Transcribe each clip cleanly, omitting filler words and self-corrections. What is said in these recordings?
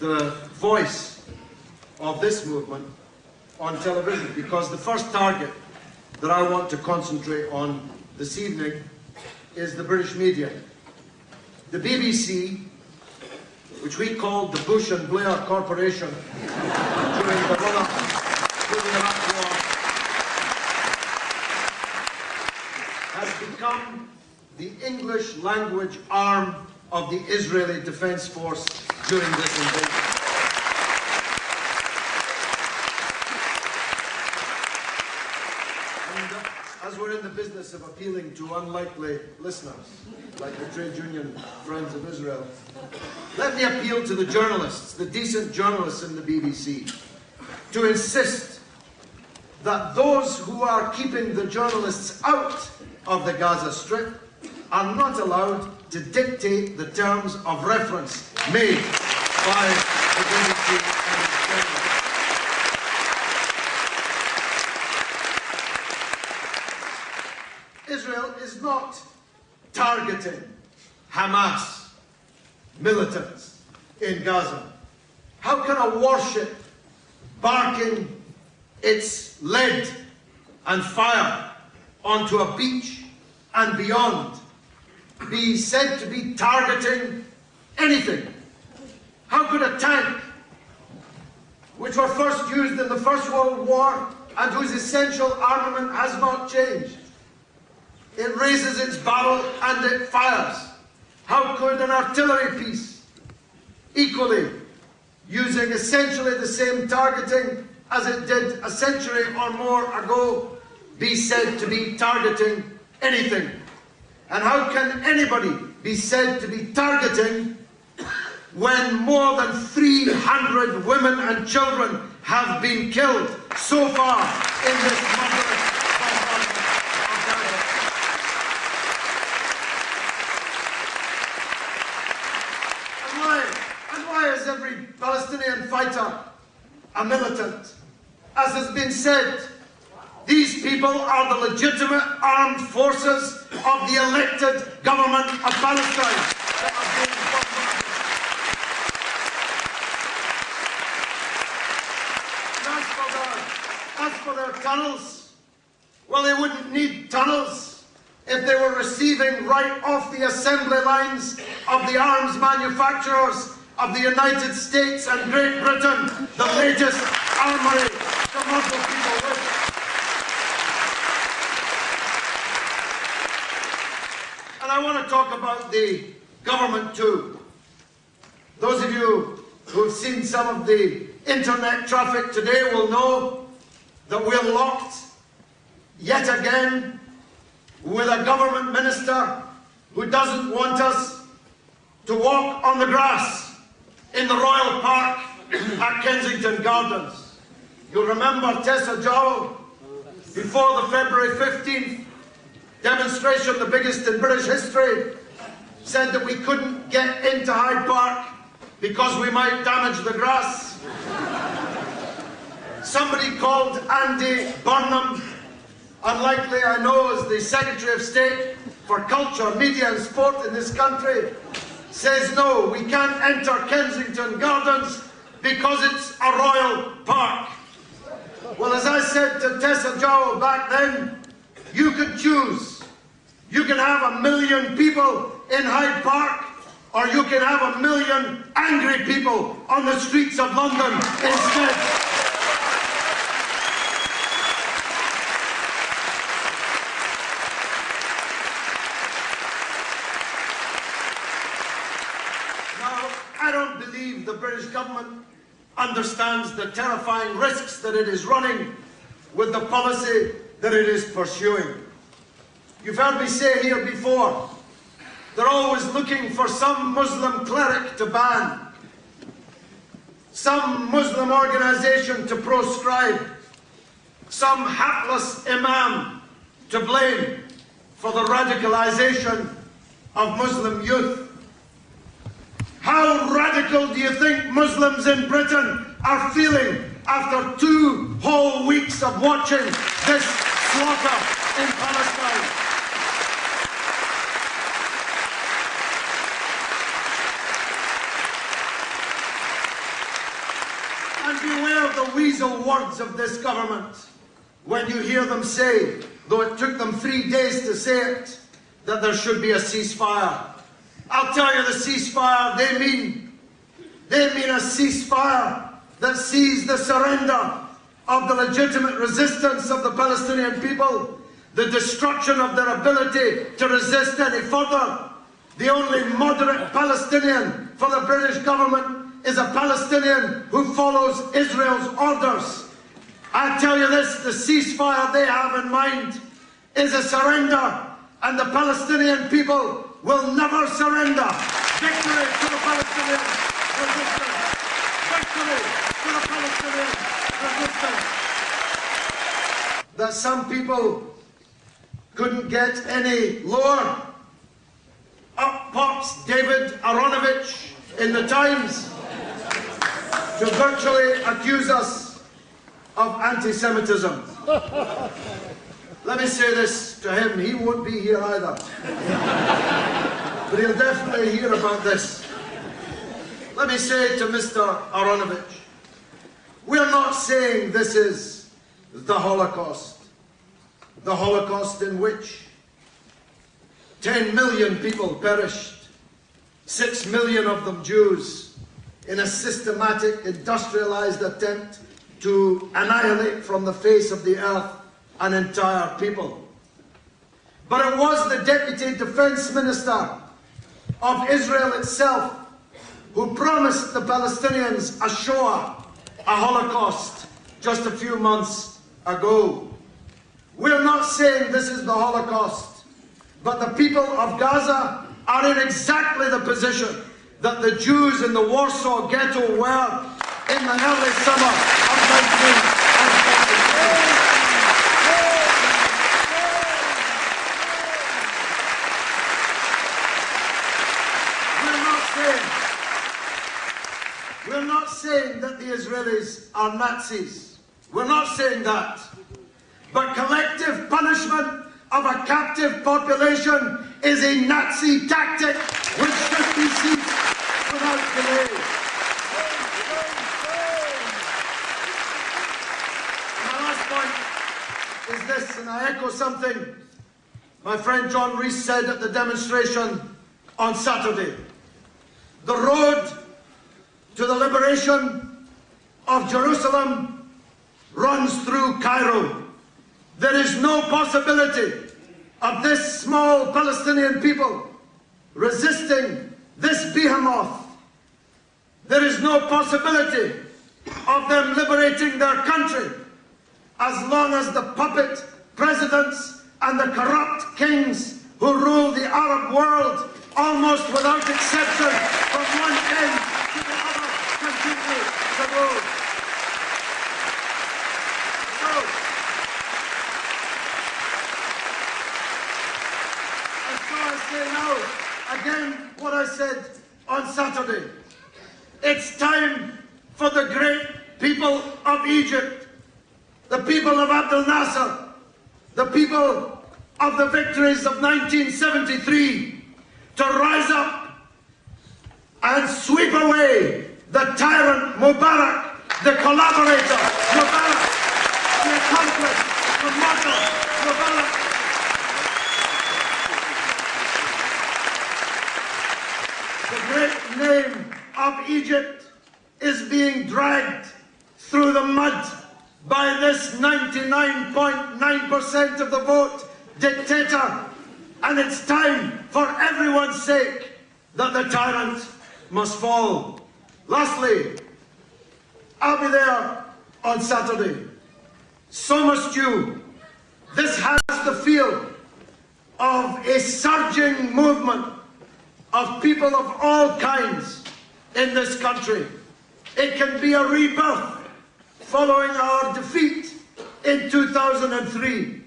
the voice of this movement on television, because the first target that I want to concentrate on this evening is the British media. The BBC, which we called the Bush and Blair Corporation during the run-up to the Iraq War, has become the English language arm of the Israeli Defense Force during this invasion. As we're in the business of appealing to unlikely listeners, like the trade union Friends of Israel, let me appeal to the journalists, the decent journalists in the BBC, to insist that those who are keeping the journalists out of the Gaza Strip are not allowed to dictate the terms of reference made by the BBC and its journalists. Israel is not targeting Hamas militants in Gaza. How can a warship barking its lead and fire onto a beach and beyond be said to be targeting anything? How could a tank, which were first used in the First World War and whose essential armament has not changed, it raises its barrel and it fires. How could an artillery piece, equally using essentially the same targeting as it did a century or more ago, be said to be targeting anything? And how can anybody be said to be targeting when more than 300 women and children have been killed so far in this murderous bombardment of Gaza? And why is every Palestinian fighter a militant? As has been said, these people are the legitimate armed forces of the elected government of Palestine that are being bombarded. And as for their tunnels, well, they wouldn't need tunnels if they were receiving right off the assembly lines of the arms manufacturers of the United States and Great Britain the latest armory to muzzle people with. And I want to talk about the government too. Those of you who have seen some of the internet traffic today will know that we're locked yet again with a government minister who doesn't want us to walk on the grass in the Royal Park at Kensington Gardens. You'll remember Tessa Jowell, before the February 15th demonstration, the biggest in British history, said that we couldn't get into Hyde Park because we might damage the grass. Somebody called Andy Burnham, unlikely I know as the Secretary of State for Culture, Media and Sport in this country, says no, we can't enter Kensington Gardens because it's a royal park. Well, as I said to Tessa Jowell back then, you could choose. You can have 1 million people in Hyde Park, or you can have 1 million angry people on the streets of London instead. I don't believe the British government understands the terrifying risks that it is running with the policy that it is pursuing. You've heard me say here before, they're always looking for some Muslim cleric to ban, some Muslim organization to proscribe, some hapless imam to blame for the radicalization of Muslim youth. How radical do you think Muslims in Britain are feeling after 2 whole weeks of watching this slaughter in Palestine? the weasel words of this government when you hear them say, though it took them 3 days to say it, that there should be a ceasefire. I'll tell you the ceasefire they mean. They mean a ceasefire that sees the surrender of the legitimate resistance of the Palestinian people, the destruction of their ability to resist any further. The only moderate Palestinian for the British government is a Palestinian who follows Israel's orders. I tell you this, the ceasefire they have in mind is a surrender, and the Palestinian people will never surrender. Victory to the Palestinian resistance. Victory to the Palestinian resistance. That some people couldn't get any lower. Up pops David Aronovich in the Times to virtually accuse us of anti-Semitism. Let me say this to him, he won't be here either. But he'll definitely hear about this. Let me say to Mr. Aronovich, we're not saying this is the Holocaust. The Holocaust in which 10 million people perished, 6 million of them Jews, in a systematic, industrialized attempt to annihilate from the face of the earth an entire people. But it was the Deputy Defense Minister of Israel itself who promised the Palestinians a Shoah, a Holocaust, just a few months ago. We're not saying this is the Holocaust, but the people of Gaza are in exactly the position that the Jews in the Warsaw Ghetto were in the early summer of 1943. We're not saying that the Israelis are Nazis. We're not saying that. But collective punishment of a captive population is a Nazi tactic which should be ceased without delay. My last point is this, and I echo something my friend John Rees said at the demonstration on Saturday. The road to the liberation of Jerusalem runs through Cairo. There is no possibility of this small Palestinian people resisting this behemoth. There is no possibility of them liberating their country as long as the puppet presidents and the corrupt kings who rule the Arab world almost without exception from one end to the other continue to rule. Again, what I said on Saturday. It's time for the great people of Egypt, the people of Abdel Nasser, the people of the victories of 1973, to rise up and sweep away the tyrant Mubarak, the collaborator Mubarak, the accomplice, the martyr Mubarak. The great name of Egypt is being dragged through the mud by this 99.9% of the vote dictator, and it's time for everyone's sake that the tyrant must fall. Lastly, I'll be there on Saturday. So must you. This has the feel of a surging movement of people of all kinds in this country. It can be a rebirth following our defeat in 2003.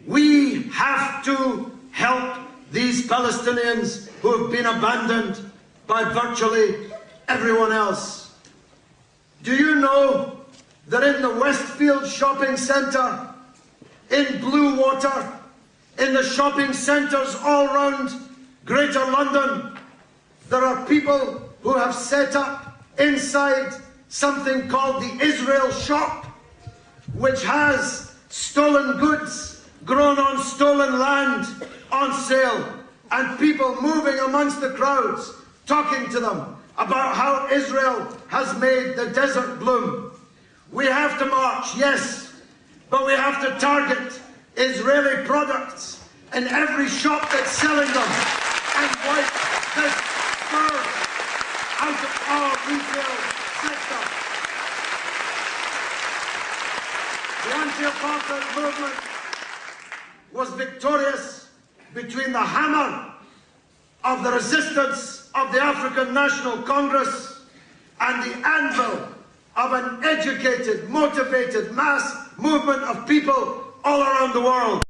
We have to help these Palestinians who have been abandoned by virtually everyone else. Do you know that in the Westfield shopping centre, in Bluewater, in the shopping centres all round Greater London, there are people who have set up inside something called the Israel Shop, which has stolen goods grown on stolen land on sale, and people moving amongst the crowds, talking to them about how Israel has made the desert bloom. We have to march, yes, but we have to target Israeli products in every shop that's selling them and wipe this scourge out of our retail sector. The anti-apartheid movement was victorious between the hammer of the resistance of the African National Congress and the anvil of an educated, motivated mass movement of people all around the world.